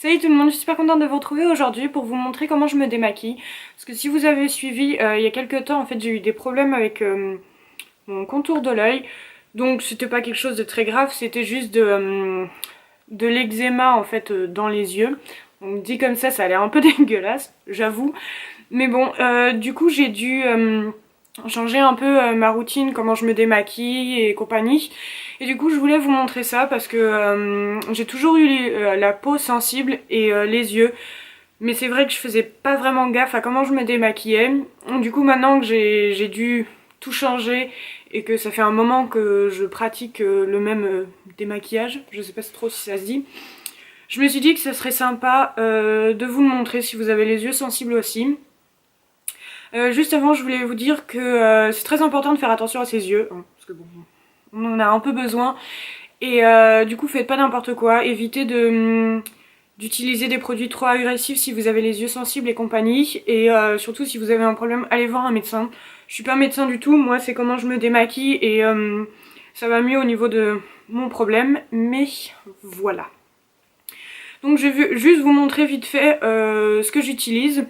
Salut tout le monde, je suis super contente de vous retrouver aujourd'hui pour vous montrer comment je me démaquille. Parce que si vous avez suivi, il y a quelques temps, en fait, j'ai eu des problèmes avec mon contour de l'œil. Donc c'était pas quelque chose de très grave, c'était juste de l'eczéma en fait dans les yeux. Donc dit comme ça a l'air un peu dégueulasse, j'avoue. Mais bon, du coup j'ai dû changer un peu ma routine, comment je me démaquille et compagnie. Et du coup je voulais vous montrer ça parce que j'ai toujours eu la peau sensible et les yeux. Mais c'est vrai que je faisais pas vraiment gaffe à comment je me démaquillais. Du coup maintenant que j'ai dû tout changer et que ça fait un moment que je pratique le même démaquillage, je sais pas trop si ça se dit, je me suis dit que ça serait sympa de vous le montrer si vous avez les yeux sensibles aussi. Juste avant, je voulais vous dire que c'est très important de faire attention à ses yeux, hein, parce que bon, on en a un peu besoin. Et du coup, faites pas n'importe quoi, évitez d'utiliser des produits trop agressifs si vous avez les yeux sensibles et compagnie. Et surtout, si vous avez un problème, allez voir un médecin. Je suis pas médecin du tout, moi c'est comment je me démaquille et ça va mieux au niveau de mon problème, mais voilà. Donc je vais juste vous montrer vite fait ce que j'utilise.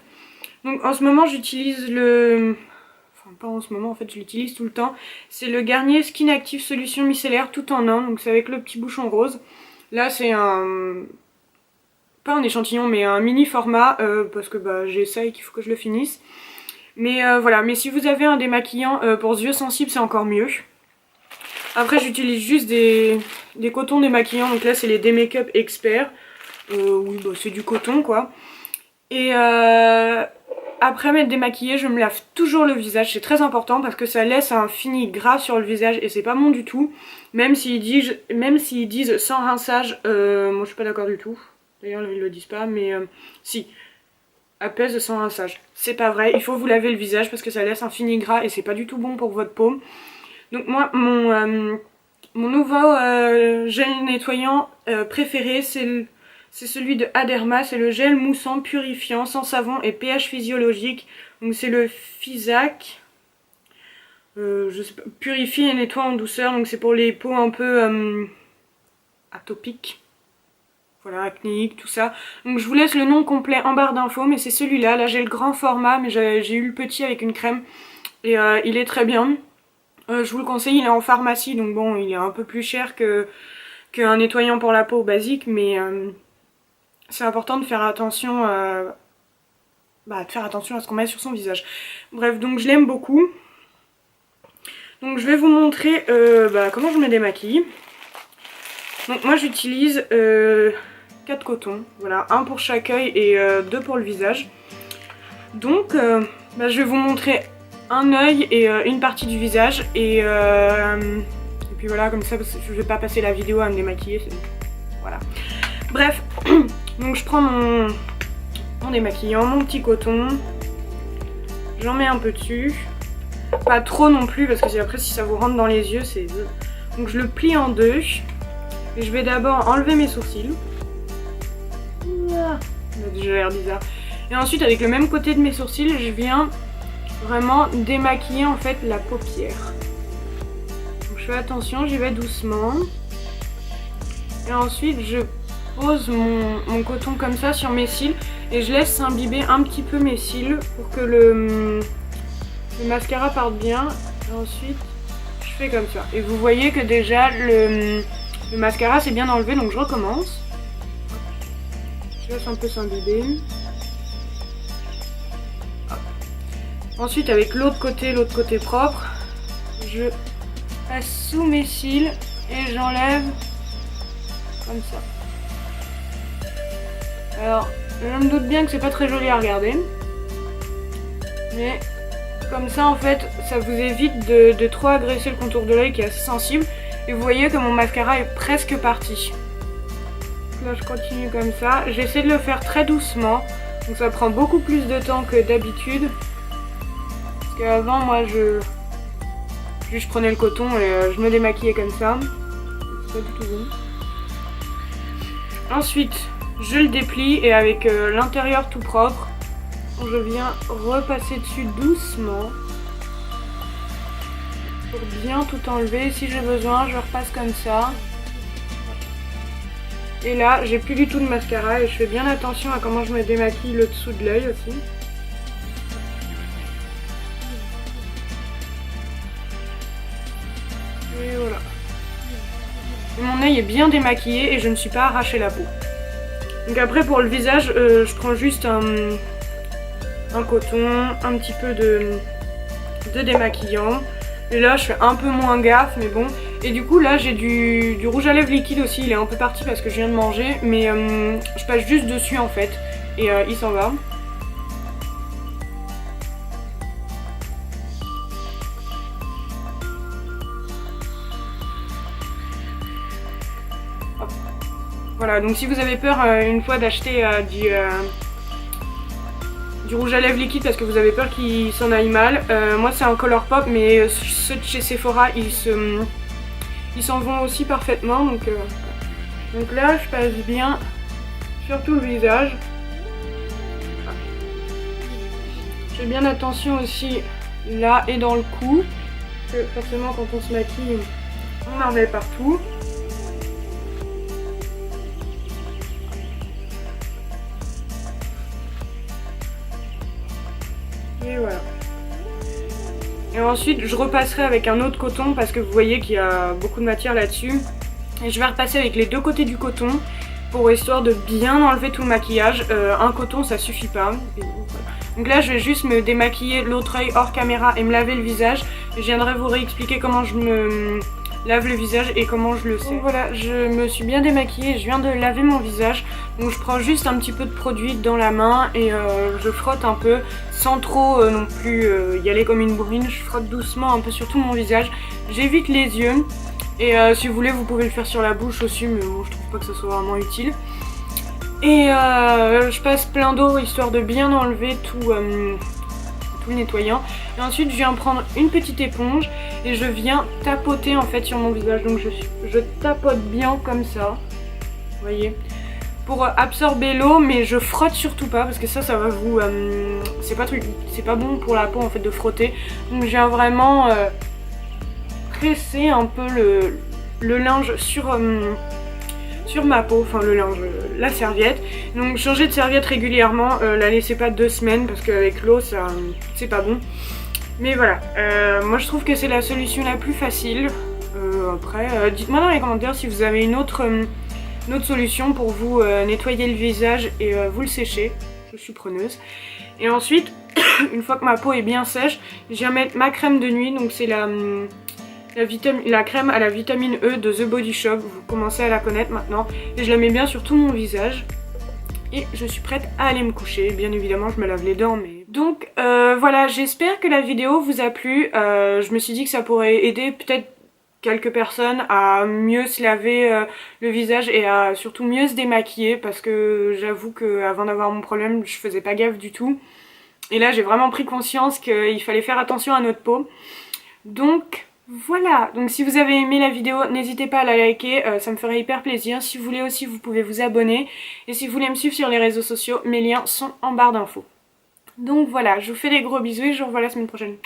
Donc en ce moment j'utilise le... Enfin pas en ce moment, en fait je l'utilise tout le temps. C'est le Garnier Skin Active Solution Micellaire tout en un, donc c'est avec le petit bouchon rose. Là c'est un... pas un échantillon mais un mini format parce que bah, j'essaye qu'il faut que je le finisse. Mais voilà, mais si vous avez un démaquillant pour yeux sensibles c'est encore mieux. Après j'utilise juste des cotons démaquillants, donc là c'est les D-Makeup Expert. Oui bah c'est du coton quoi. Et après m'être démaquillée, je me lave toujours le visage, c'est très important parce que ça laisse un fini gras sur le visage et c'est pas bon du tout. Même s'ils disent sans rinçage, moi je suis pas d'accord du tout. D'ailleurs ils le disent pas, mais si. Apaise sans rinçage. C'est pas vrai, il faut vous laver le visage parce que ça laisse un fini gras et c'est pas du tout bon pour votre peau. Donc moi, mon nouveau gel nettoyant préféré, c'est celui de Aderma, c'est le gel moussant purifiant sans savon et pH physiologique. Donc c'est le Physac. Je sais pas, purifie et nettoie en douceur, donc c'est pour les peaux un peu atopiques. Voilà, acnéique, tout ça. Donc je vous laisse le nom complet en barre d'infos, mais c'est celui-là. Là j'ai le grand format, mais j'ai eu le petit avec une crème. Et il est très bien. Je vous le conseille, il est en pharmacie, donc bon, il est un peu plus cher qu'un nettoyant pour la peau basique, mais c'est important de faire attention, à ce qu'on met sur son visage. Bref, donc je l'aime beaucoup. Donc je vais vous montrer comment je me démaquille. Donc moi j'utilise 4 cotons, voilà, un pour chaque œil et 2 pour le visage. Donc je vais vous montrer un œil et une partie du visage et puis voilà, comme ça je vais pas passer la vidéo à me démaquiller, voilà. Bref, donc je prends mon démaquillant, mon petit coton, j'en mets un peu dessus, pas trop non plus parce que après si ça vous rentre dans les yeux c'est... Donc je le plie en deux et je vais d'abord enlever mes sourcils. Ça a déjà l'air bizarre. Et ensuite avec le même côté de mes sourcils je viens vraiment démaquiller en fait la paupière. Donc je fais attention, j'y vais doucement. Et ensuite je pose mon coton comme ça sur mes cils et je laisse s'imbiber un petit peu mes cils pour que le mascara parte bien. Et ensuite je fais comme ça. Et vous voyez que déjà le mascara c'est bien enlevé, donc je recommence. Je laisse un peu s'imbiber. Ensuite avec l'autre côté propre, je passe sous mes cils et j'enlève comme ça. Alors je me doute bien que c'est pas très joli à regarder, mais comme ça en fait ça vous évite de trop agresser le contour de l'œil qui est assez sensible. Et vous voyez que mon mascara est presque parti. Là je continue comme ça, j'essaie de le faire très doucement, donc ça prend beaucoup plus de temps que d'habitude. Parce qu'avant moi je prenais le coton et je me démaquillais comme ça. C'est pas du tout bon. Ensuite je le déplie et avec l'intérieur tout propre, je viens repasser dessus doucement. Pour bien tout enlever. Si j'ai besoin je repasse comme ça. Et là, j'ai plus du tout de mascara et je fais bien attention à comment je me démaquille le dessous de l'œil aussi. Et voilà. Et mon œil est bien démaquillé et je ne suis pas arraché la peau. Donc après pour le visage, je prends juste un coton, un petit peu de démaquillant. Et là je fais un peu moins gaffe mais bon. Et du coup là j'ai du rouge à lèvres liquide aussi, il est un peu parti parce que je viens de manger. Mais je passe juste dessus en fait et il s'en va. Hop. Voilà, donc si vous avez peur une fois d'acheter du rouge à lèvres liquide parce que vous avez peur qu'il s'en aille mal. Moi c'est un Colourpop mais ceux de chez Sephora ils s'en vont aussi parfaitement. Donc là je passe bien sur tout le visage. Je fais bien attention aussi là et dans le cou. Parce que forcément quand on se maquille on en met partout. Et voilà. Et ensuite je repasserai avec un autre coton parce que vous voyez qu'il y a beaucoup de matière là-dessus. Et je vais repasser avec les deux côtés du coton pour histoire de bien enlever tout le maquillage. Un coton ça suffit pas. Donc là je vais juste me démaquiller l'autre œil hors caméra et me laver le visage. Je viendrai vous réexpliquer comment je me lave le visage et comment je le sais. Donc voilà, je me suis bien démaquillée, je viens de laver mon visage. Donc je prends juste un petit peu de produit dans la main et je frotte un peu sans trop non plus y aller comme une bourrine. Je frotte doucement un peu sur tout mon visage. J'évite les yeux et si vous voulez vous pouvez le faire sur la bouche aussi mais bon, je trouve pas que ce soit vraiment utile. Et je passe plein d'eau histoire de bien enlever tout le nettoyant. Et ensuite je viens prendre une petite éponge et je viens tapoter en fait sur mon visage. Donc je tapote bien comme ça, vous voyez, pour absorber l'eau, mais je frotte surtout pas parce que ça va vous c'est pas bon pour la peau en fait de frotter. Donc je viens vraiment presser un peu le linge sur ma peau, enfin le linge, la serviette. Donc changer de serviette régulièrement, la laissez pas 2 semaines parce qu'avec l'eau ça c'est pas bon. Mais voilà, moi je trouve que c'est la solution la plus facile. Après, dites-moi dans les commentaires si vous avez une autre solution pour vous nettoyer le visage et vous le sécher. Je suis preneuse. Et ensuite, une fois que ma peau est bien sèche, je viens mettre ma crème de nuit. Donc c'est la crème à la vitamine E de The Body Shop. Vous commencez à la connaître maintenant. Et je la mets bien sur tout mon visage. Et je suis prête à aller me coucher. Bien évidemment, je me lave les dents, mais... Donc voilà, j'espère que la vidéo vous a plu. Je me suis dit que ça pourrait aider peut-être quelques personnes à mieux se laver le visage et à surtout mieux se démaquiller parce que j'avoue qu'avant d'avoir mon problème, je faisais pas gaffe du tout. Et là, j'ai vraiment pris conscience qu'il fallait faire attention à notre peau. Donc... voilà, donc si vous avez aimé la vidéo, n'hésitez pas à la liker, ça me ferait hyper plaisir. Si vous voulez aussi, vous pouvez vous abonner. Et si vous voulez me suivre sur les réseaux sociaux, mes liens sont en barre d'infos. Donc voilà, je vous fais des gros bisous et je vous revois la semaine prochaine.